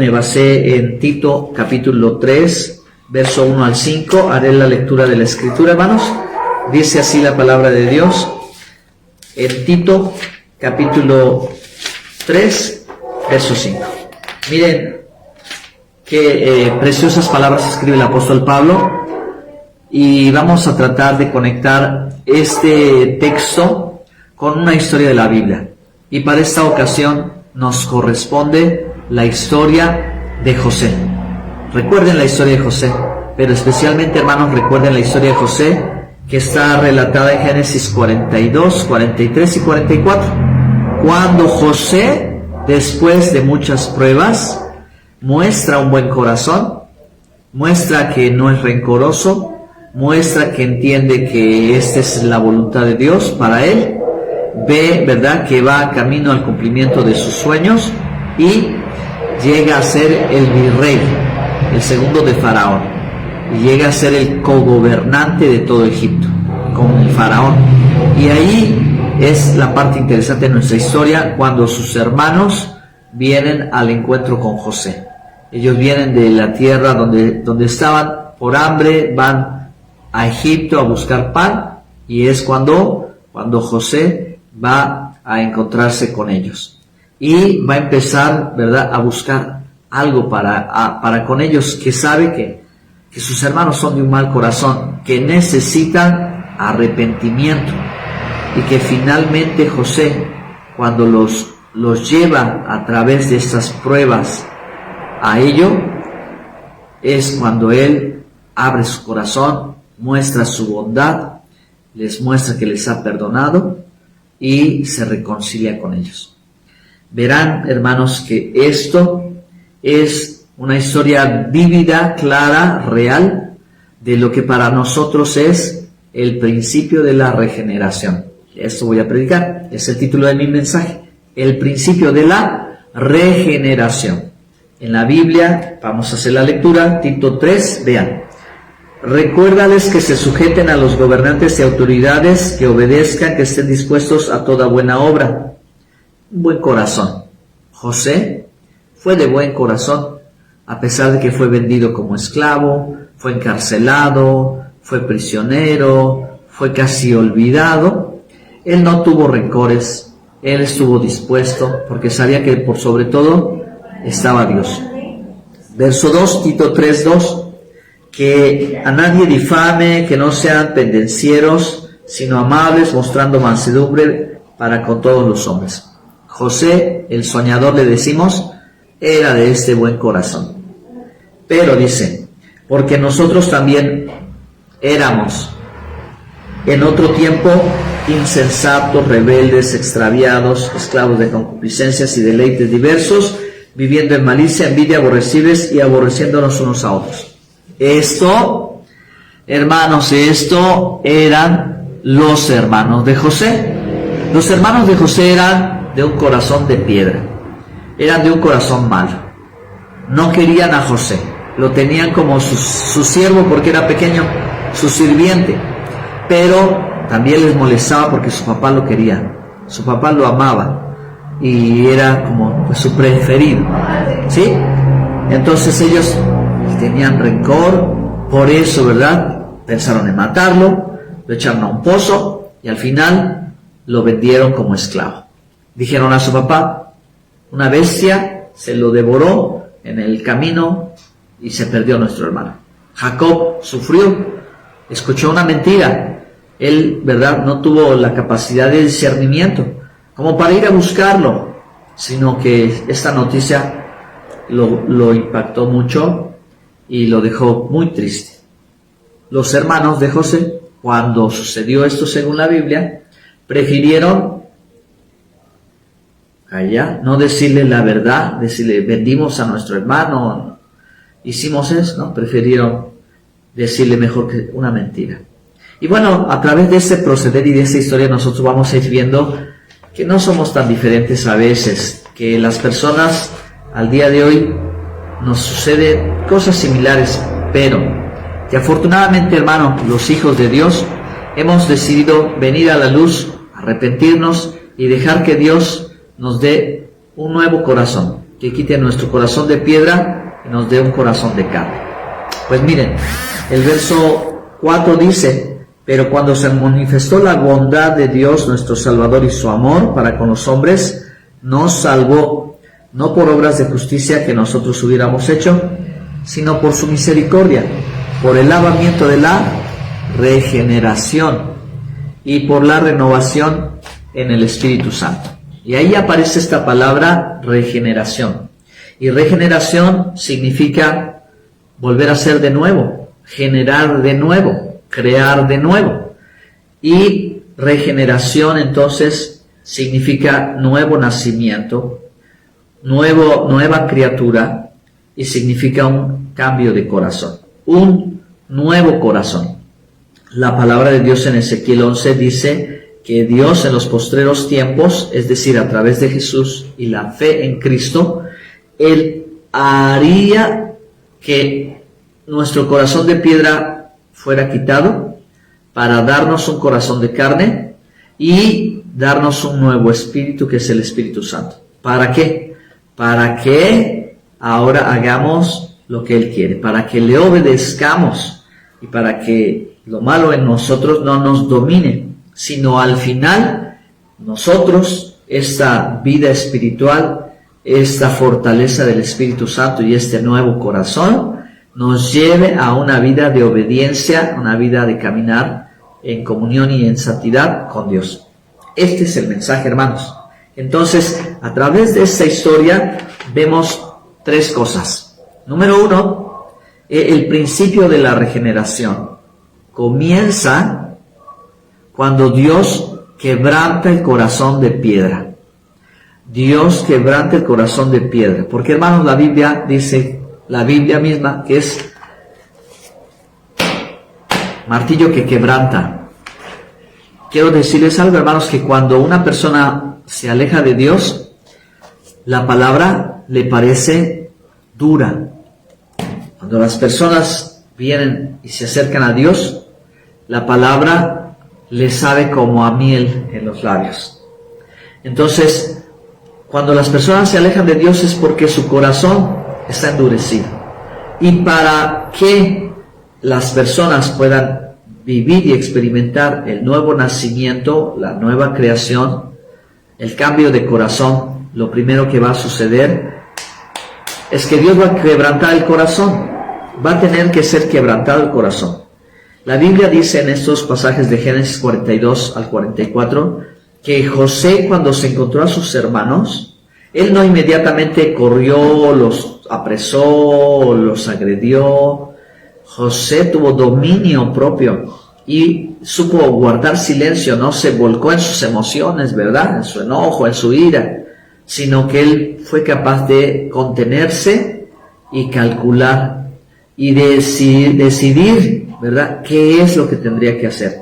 Me basé en Tito capítulo 3, verso 1 al 5. Haré la lectura de la Escritura, hermanos. Dice así la palabra de Dios. En Tito capítulo 3, verso 5. Miren qué preciosas palabras escribe el apóstol Pablo. Y vamos a tratar de conectar este texto con una historia de la Biblia. Y para esta ocasión nos corresponde la historia de José. Recuerden la historia de José, pero especialmente, hermanos, recuerden la historia de José que está relatada en Génesis 42, 43 y 44. Cuando José, después de muchas pruebas, muestra un buen corazón, muestra que no es rencoroso, muestra que entiende que esta es la voluntad de Dios para él, ve, ¿verdad?, que va camino al cumplimiento de sus sueños y llega a ser el virrey, el segundo de Faraón, y llega a ser el cogobernante de todo Egipto, con el Faraón. Y ahí es la parte interesante de nuestra historia, cuando sus hermanos vienen al encuentro con José. Ellos vienen de la tierra donde estaban por hambre, van a Egipto a buscar pan, y es cuando José va a encontrarse con ellos. Y va a empezar, ¿verdad?, a buscar algo para con ellos, que sabe que sus hermanos son de un mal corazón, que necesitan arrepentimiento, y que finalmente José, cuando los lleva a través de estas pruebas a ello, es cuando él abre su corazón, muestra su bondad, les muestra que les ha perdonado y se reconcilia con ellos. Verán, hermanos, que esto es una historia vívida, clara, real, de lo que para nosotros es el principio de la regeneración. Esto voy a predicar, es el título de mi mensaje, el principio de la regeneración. En la Biblia, vamos a hacer la lectura, Tito 3, vean. Recuérdales que se sujeten a los gobernantes y autoridades, que obedezcan, que estén dispuestos a toda buena obra. Un buen corazón. José fue de buen corazón, a pesar de que fue vendido como esclavo, fue encarcelado, fue prisionero, fue casi olvidado. Él no tuvo rencores, él estuvo dispuesto, porque sabía que por sobre todo estaba Dios. Verso 2, Tito 3, 2. Que a nadie difame, que no sean pendencieros, sino amables, mostrando mansedumbre para con todos los hombres. José, el soñador, le decimos, era de este buen corazón. Pero dice, porque nosotros también éramos en otro tiempo insensatos, rebeldes, extraviados, esclavos de concupiscencias y deleites diversos, viviendo en malicia, envidia, aborrecibles y aborreciéndonos unos a otros. Esto, hermanos, esto eran los hermanos de José. Los hermanos de José eran de un corazón de piedra, eran de un corazón malo. No querían a José, lo tenían como su siervo porque era pequeño, su sirviente, pero también les molestaba porque su papá lo quería, su papá lo amaba y era como pues, su preferido, ¿sí? Entonces ellos tenían rencor, por eso, ¿verdad?, pensaron en matarlo, lo echaron a un pozo y al final lo vendieron como esclavo. Dijeron a su papá, una bestia se lo devoró en el camino y se perdió nuestro hermano. Jacob sufrió, escuchó una mentira. Él, ¿verdad?, no tuvo la capacidad de discernimiento como para ir a buscarlo, sino que esta noticia lo impactó mucho y lo dejó muy triste. Los hermanos de José, cuando sucedió esto según la Biblia, prefirieron no decirle la verdad, decirle vendimos a nuestro hermano, hicimos eso, ¿no? Prefirieron decirle mejor que una mentira. Y bueno, a través de ese proceder y de esta historia nosotros vamos a ir viendo que no somos tan diferentes a veces, que las personas al día de hoy nos suceden cosas similares, pero que afortunadamente, hermanos, los hijos de Dios hemos decidido venir a la luz, arrepentirnos y dejar que Dios nos dé un nuevo corazón, que quite nuestro corazón de piedra y nos dé un corazón de carne. Pues miren, el verso 4 dice: pero cuando se manifestó la bondad de Dios nuestro Salvador y su amor para con los hombres, nos salvó, no por obras de justicia que nosotros hubiéramos hecho, sino por su misericordia, por el lavamiento de la regeneración y por la renovación en el Espíritu Santo. Y ahí aparece esta palabra regeneración. Y regeneración significa volver a ser de nuevo, generar de nuevo, crear de nuevo. Y regeneración entonces significa nuevo nacimiento, nueva criatura, y significa un cambio de corazón, un nuevo corazón. La palabra de Dios en Ezequiel 11 dice que Dios en los postreros tiempos, es decir, a través de Jesús y la fe en Cristo, Él haría que nuestro corazón de piedra fuera quitado para darnos un corazón de carne y darnos un nuevo espíritu, que es el Espíritu Santo. ¿Para qué? Para que ahora hagamos lo que Él quiere, para que le obedezcamos y para que lo malo en nosotros no nos domine, sino al final nosotros, esta vida espiritual, esta fortaleza del Espíritu Santo y este nuevo corazón nos lleve a una vida de obediencia, una vida de caminar en comunión y en santidad con Dios. Este es el mensaje, hermanos. Entonces, a través de esta historia vemos tres cosas. Número uno, el principio de la regeneración comienza cuando Dios quebranta el corazón de piedra. Dios quebranta el corazón de piedra. Porque, hermanos, la Biblia dice, la Biblia misma, que es martillo que quebranta. Quiero decirles algo, hermanos, que cuando una persona se aleja de Dios, la palabra le parece dura. Cuando las personas vienen y se acercan a Dios, la palabra les sabe como a miel en los labios. Entonces, cuando las personas se alejan de Dios es porque su corazón está endurecido. Y para que las personas puedan vivir y experimentar el nuevo nacimiento, la nueva creación, el cambio de corazón, lo primero que va a suceder es que Dios va a quebrantar el corazón. Va a tener que ser quebrantado el corazón. La Biblia dice en estos pasajes de Génesis 42 al 44 que José, cuando se encontró a sus hermanos, él no inmediatamente corrió, los apresó, los agredió. José tuvo dominio propio y supo guardar silencio, no se volcó en sus emociones, ¿verdad? En su enojo, en su ira, sino que él fue capaz de contenerse y calcular y decidir, ¿verdad?, qué es lo que tendría que hacer.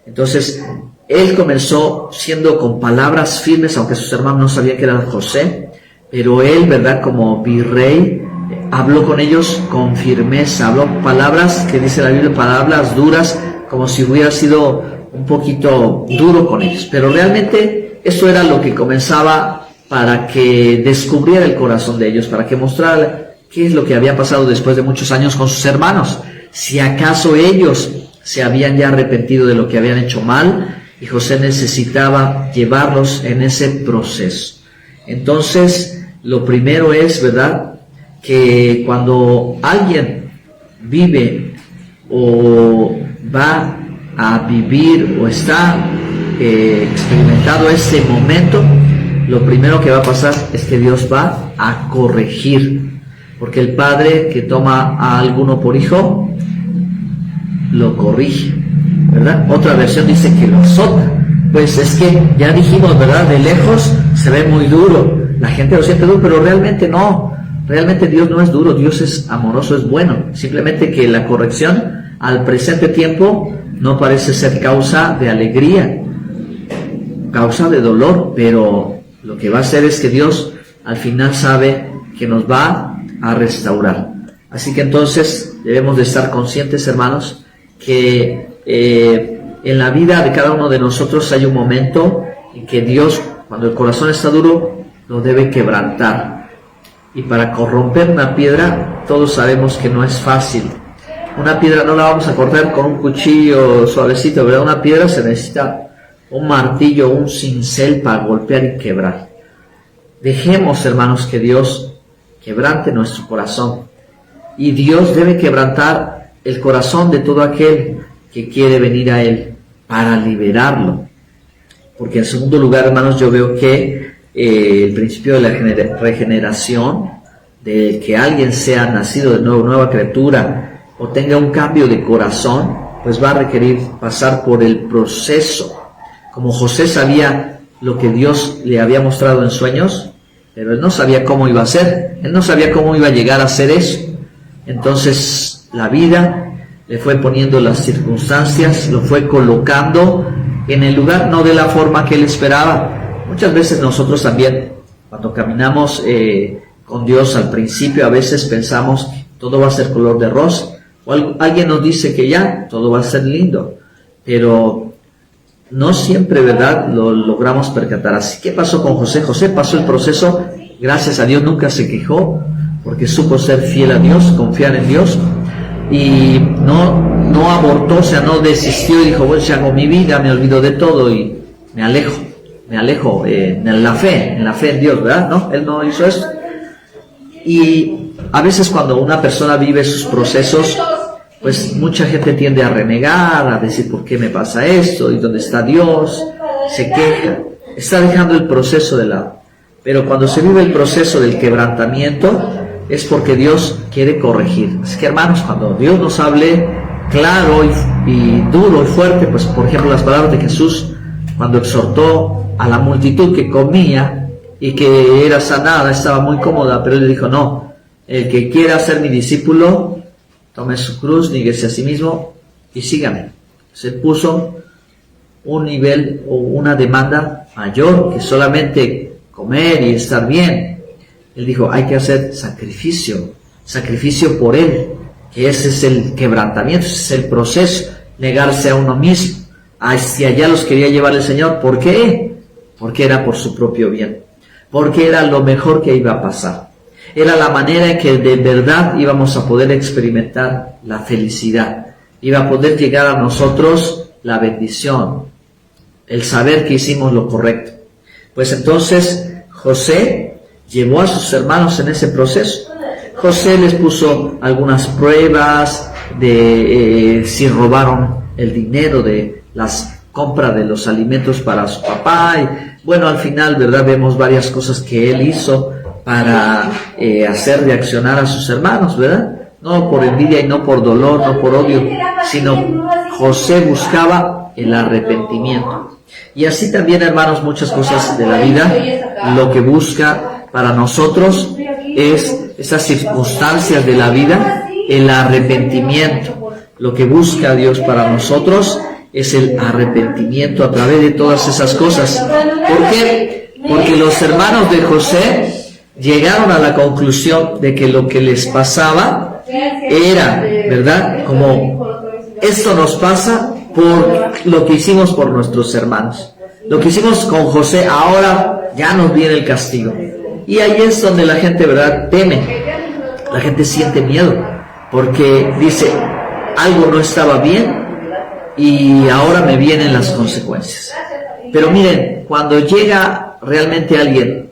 Entonces, él comenzó siendo con palabras firmes, aunque sus hermanos no sabían que era José, pero él, ¿verdad?, como virrey, habló con ellos con firmeza, habló palabras, que dice la Biblia, palabras duras, como si hubiera sido un poquito duro con ellos. Pero realmente eso era lo que comenzaba para que descubriera el corazón de ellos, para que mostrara qué es lo que había pasado después de muchos años con sus hermanos. Si acaso ellos se habían ya arrepentido de lo que habían hecho mal, y José necesitaba llevarlos en ese proceso. Entonces, lo primero es, ¿verdad?, que cuando alguien vive o va a vivir o está experimentando ese momento, lo primero que va a pasar es que Dios va a corregir. Porque el padre que toma a alguno por hijo, lo corrige, ¿verdad? Otra versión dice que lo azota. Pues es que ya dijimos, ¿verdad? De lejos se ve muy duro, la gente lo siente duro, pero realmente no. Realmente Dios no es duro, Dios es amoroso, es bueno. Simplemente que la corrección al presente tiempo no parece ser causa de alegría, causa de dolor, pero lo que va a hacer es que Dios al final sabe que nos va a restaurar. Así que entonces debemos de estar conscientes, hermanos, que en la vida de cada uno de nosotros hay un momento en que Dios, cuando el corazón está duro, lo debe quebrantar. Y para corromper una piedra, todos sabemos que no es fácil. Una piedra no la vamos a cortar con un cuchillo suavecito, ¿verdad? Una piedra se necesita un martillo, un cincel para golpear y quebrar. Dejemos, hermanos, que Dios quebrante nuestro corazón. Y Dios debe quebrantar el corazón de todo aquel que quiere venir a Él para liberarlo. Porque en segundo lugar, hermanos, yo veo que el principio de la regeneración, de que alguien sea nacido de nuevo, nueva criatura, o tenga un cambio de corazón, pues va a requerir pasar por el proceso. Como José sabía lo que Dios le había mostrado en sueños, pero él no sabía cómo iba a ser, él no sabía cómo iba a llegar a hacer eso. Entonces la vida le fue poniendo las circunstancias, lo fue colocando en el lugar, no de la forma que él esperaba. Muchas veces nosotros también, cuando caminamos con Dios al principio, a veces pensamos que todo va a ser color de rosa, o alguien nos dice que ya, todo va a ser lindo, pero no siempre, ¿verdad?, lo logramos percatar. Así que pasó con José. José pasó el proceso, gracias a Dios nunca se quejó, porque supo ser fiel a Dios, confiar en Dios, y no abortó, o sea, no desistió y dijo, bueno, si hago mi vida, me olvido de todo y me alejo en la fe en Dios, ¿verdad? No, él no hizo eso. Y a veces cuando una persona vive sus procesos, pues mucha gente tiende a renegar, a decir, ¿por qué me pasa esto? ¿Y dónde está Dios? Se queja, está dejando el proceso de lado. Pero cuando se vive el proceso del quebrantamiento, es porque Dios quiere corregir. Así que, hermanos, cuando Dios nos hable claro y duro y fuerte, pues por ejemplo las palabras de Jesús cuando exhortó a la multitud que comía y que era sanada, estaba muy cómoda, pero él le dijo, no, el que quiera ser mi discípulo, tome su cruz, níguese a sí mismo y sígame. Se puso un nivel o una demanda mayor que solamente comer y estar bien. Él dijo, hay que hacer sacrificio por Él, que ese es el quebrantamiento, ese es el proceso, negarse a uno mismo. Hacia allá los quería llevar el Señor. ¿Por qué? Porque era por su propio bien, porque era lo mejor que iba a pasar. Era la manera en que de verdad íbamos a poder experimentar la felicidad, iba a poder llegar a nosotros la bendición, el saber que hicimos lo correcto. Pues entonces José llevó a sus hermanos en ese proceso. José les puso algunas pruebas de si robaron el dinero de las compras de los alimentos para su papá. Y bueno, al final, ¿verdad?, vemos varias cosas que él hizo para hacer reaccionar a sus hermanos, ¿verdad? No por envidia y no por dolor, no por odio, sino José buscaba el arrepentimiento. Y así también, hermanos, muchas cosas de la vida, lo que busca para nosotros es esas circunstancias de la vida, el arrepentimiento. Lo que busca Dios para nosotros es el arrepentimiento a través de todas esas cosas. ¿Por qué? Porque los hermanos de José llegaron a la conclusión de que lo que les pasaba era, ¿verdad?, como esto nos pasa por lo que hicimos por nuestros hermanos. Lo que hicimos con José, ahora ya nos viene el castigo. Y ahí es donde la gente, ¿verdad?, teme. La gente siente miedo, porque dice, algo no estaba bien y ahora me vienen las consecuencias. Pero miren, cuando llega realmente alguien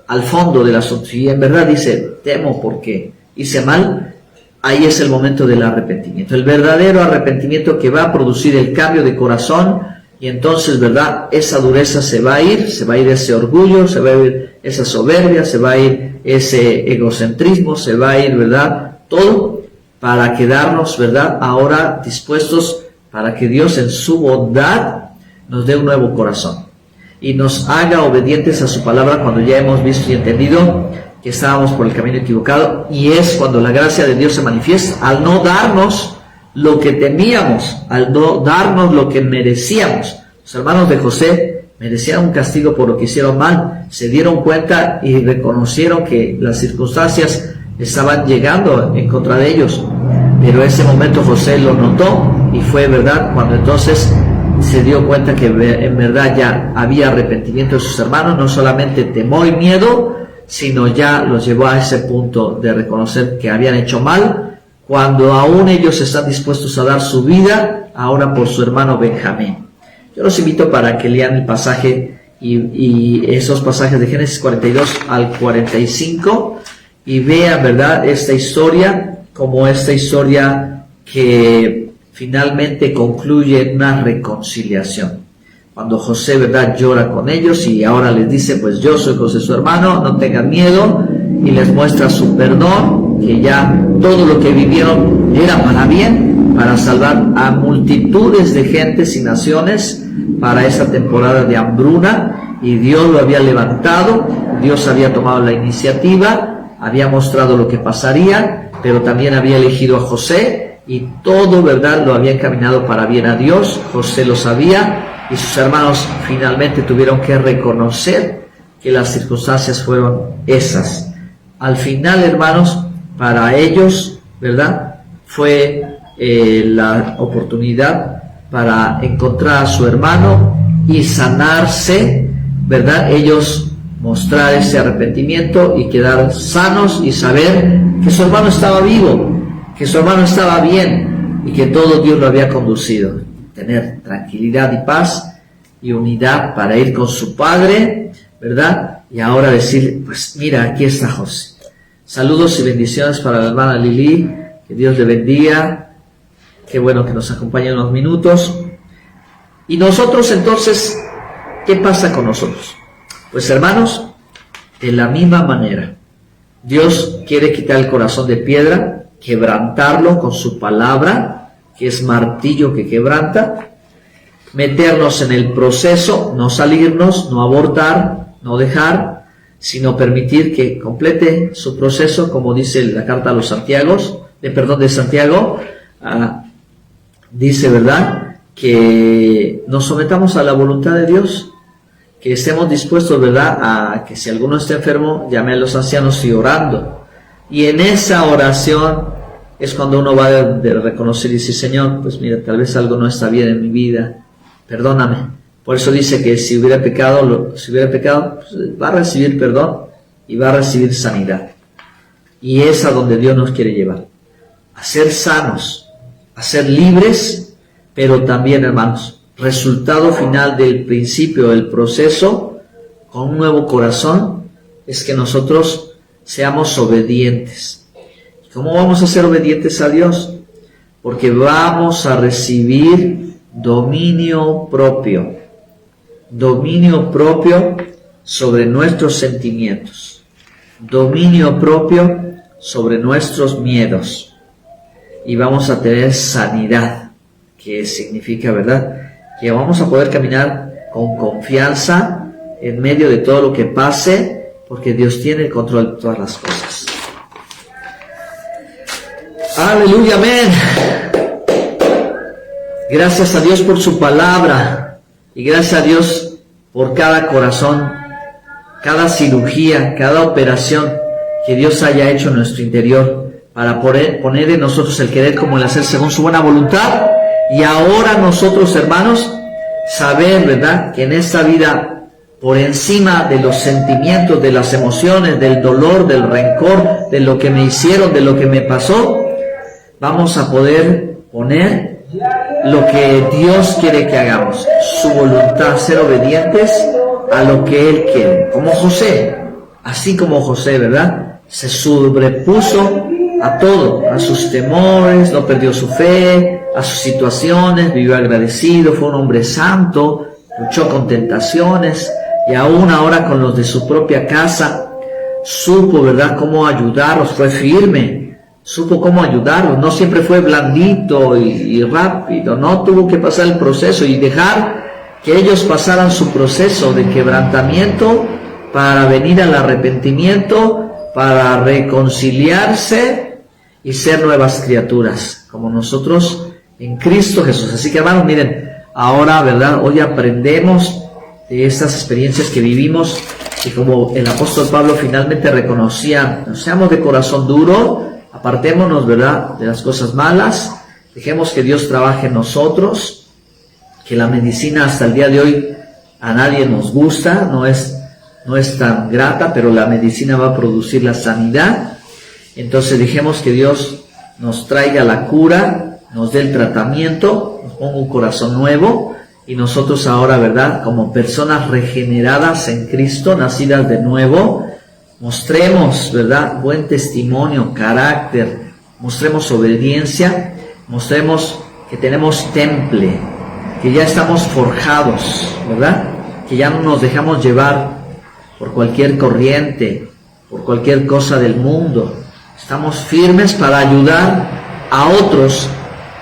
al fondo del asunto y en verdad dice, temo porque hice mal, ahí es el momento del arrepentimiento. El verdadero arrepentimiento que va a producir el cambio de corazón. Y entonces, ¿verdad?, esa dureza se va a ir ese orgullo, se va a ir esa soberbia, se va a ir ese egocentrismo, se va a ir, ¿verdad?, todo para quedarnos, ¿verdad?, ahora dispuestos para que Dios en su bondad nos dé un nuevo corazón y nos haga obedientes a su palabra cuando ya hemos visto y entendido que estábamos por el camino equivocado. Y es cuando la gracia de Dios se manifiesta, al no darnos lo que temíamos, al no darnos lo que merecíamos. Los hermanos de José merecían un castigo por lo que hicieron mal, se dieron cuenta y reconocieron que las circunstancias estaban llegando en contra de ellos, pero ese momento José lo notó y fue, ¿verdad?, cuando entonces se dio cuenta que en verdad ya había arrepentimiento de sus hermanos, no solamente temor y miedo, sino ya los llevó a ese punto de reconocer que habían hecho mal, cuando aún ellos están dispuestos a dar su vida ahora por su hermano Benjamín. Yo los invito para que lean el pasaje y esos pasajes de Génesis 42 al 45 y vean, ¿verdad?, esta historia como esta historia que finalmente concluye en una reconciliación. Cuando José, ¿verdad?, llora con ellos y ahora les dice, pues yo soy José su hermano, no tengan miedo, y les muestra su perdón, que ya todo lo que vivieron era para bien, para salvar a multitudes de gentes y naciones para esa temporada de hambruna, y Dios lo había levantado, Dios había tomado la iniciativa, había mostrado lo que pasaría, pero también había elegido a José, y todo, ¿verdad?, lo había encaminado para bien a Dios. José lo sabía, y sus hermanos finalmente tuvieron que reconocer que las circunstancias fueron esas. Al final, hermanos, para ellos, ¿verdad?, fue la oportunidad para encontrar a su hermano y sanarse, ¿verdad? Ellos mostrar ese arrepentimiento y quedar sanos y saber que su hermano estaba vivo, que su hermano estaba bien y que todo Dios lo había conducido. Tener tranquilidad y paz y unidad para ir con su padre, ¿verdad? Y ahora decir, pues mira, aquí está José. Saludos y bendiciones para la hermana Lili, que Dios le bendiga. Qué bueno que nos acompañe unos minutos. Y nosotros entonces, ¿qué pasa con nosotros? Pues hermanos, de la misma manera, Dios quiere quitar el corazón de piedra, quebrantarlo con su palabra, que es martillo que quebranta, meternos en el proceso, no salirnos, no abortar, no dejar, sino permitir que complete su proceso, como dice la carta a los Santiagos, de Santiago, dice, ¿verdad?, que nos sometamos a la voluntad de Dios, que estemos dispuestos, ¿verdad?, a que si alguno está enfermo, llame a los ancianos y orando. Y en esa oración es cuando uno va a reconocer y decir, Señor, pues mira, tal vez algo no está bien en mi vida, perdóname. Por eso dice que si hubiera pecado, pues va a recibir perdón y va a recibir sanidad. Y es a donde Dios nos quiere llevar, a ser sanos, a ser libres, pero también, hermanos, resultado final del principio del proceso, con un nuevo corazón, es que nosotros seamos obedientes. ¿Cómo vamos a ser obedientes a Dios? Porque vamos a recibir dominio propio sobre nuestros sentimientos, dominio propio sobre nuestros miedos, y vamos a tener sanidad, que significa, ¿verdad?, que vamos a poder caminar con confianza en medio de todo lo que pase, porque Dios tiene el control de todas las cosas. Aleluya, amén. Gracias a Dios por su palabra y gracias a Dios por cada corazón, cada cirugía, cada operación que Dios haya hecho en nuestro interior para poner en nosotros el querer como el hacer según su buena voluntad. Y ahora nosotros, hermanos, saber, ¿verdad?, que en esta vida, por encima de los sentimientos, de las emociones, del dolor, del rencor, de lo que me hicieron, de lo que me pasó, vamos a poder poner lo que Dios quiere que hagamos, su voluntad, ser obedientes a lo que Él quiere, como José, así como José, ¿verdad?, se sobrepuso a todo, a sus temores, no perdió su fe, a sus situaciones, vivió agradecido, fue un hombre santo, luchó con tentaciones, y aún ahora con los de su propia casa, supo, ¿verdad?, cómo ayudarlos, fue firme, supo cómo ayudarlos, no siempre fue blandito y rápido, no, tuvo que pasar el proceso y dejar que ellos pasaran su proceso de quebrantamiento para venir al arrepentimiento, para reconciliarse y ser nuevas criaturas, como nosotros en Cristo Jesús. Así que, hermanos, miren, ahora, ¿verdad?, hoy aprendemos de estas experiencias que vivimos, y como el apóstol Pablo finalmente reconocía, no seamos de corazón duro, apartémonos, ¿verdad?, de las cosas malas, dejemos que Dios trabaje en nosotros, que la medicina hasta el día de hoy a nadie nos gusta, no es no es tan grata, pero la medicina va a producir la sanidad. Entonces dejemos que Dios nos traiga la cura, nos dé el tratamiento, nos ponga un corazón nuevo, y nosotros ahora, ¿verdad?, como personas regeneradas en Cristo, nacidas de nuevo, mostremos, ¿verdad?, buen testimonio, carácter, mostremos obediencia, mostremos que tenemos temple, que ya estamos forjados, ¿verdad?, que ya no nos dejamos llevar por cualquier corriente, por cualquier cosa del mundo. Estamos firmes para ayudar a otros,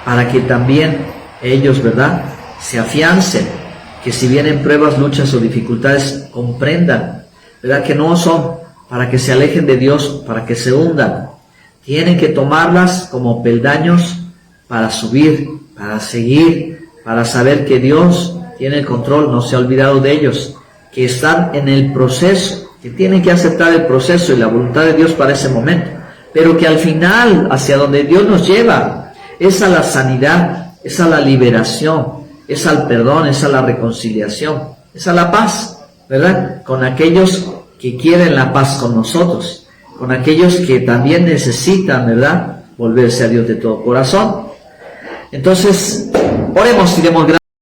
para que también ellos, ¿verdad?, se afiancen, que si vienen pruebas, luchas o dificultades, comprendan, ¿verdad?, que no son para que se alejen de Dios, para que se hundan. Tienen que tomarlas como peldaños para subir, para seguir, para saber que Dios tiene el control, no se ha olvidado de ellos, que están en el proceso, que tienen que aceptar el proceso y la voluntad de Dios para ese momento, pero que al final, hacia donde Dios nos lleva, es a la sanidad, es a la liberación, es al perdón, es a la reconciliación, es a la paz, ¿verdad?, con aquellos que quieren la paz con nosotros, con aquellos que también necesitan, ¿verdad?, volverse a Dios de todo corazón. Entonces, oremos y demos gracias.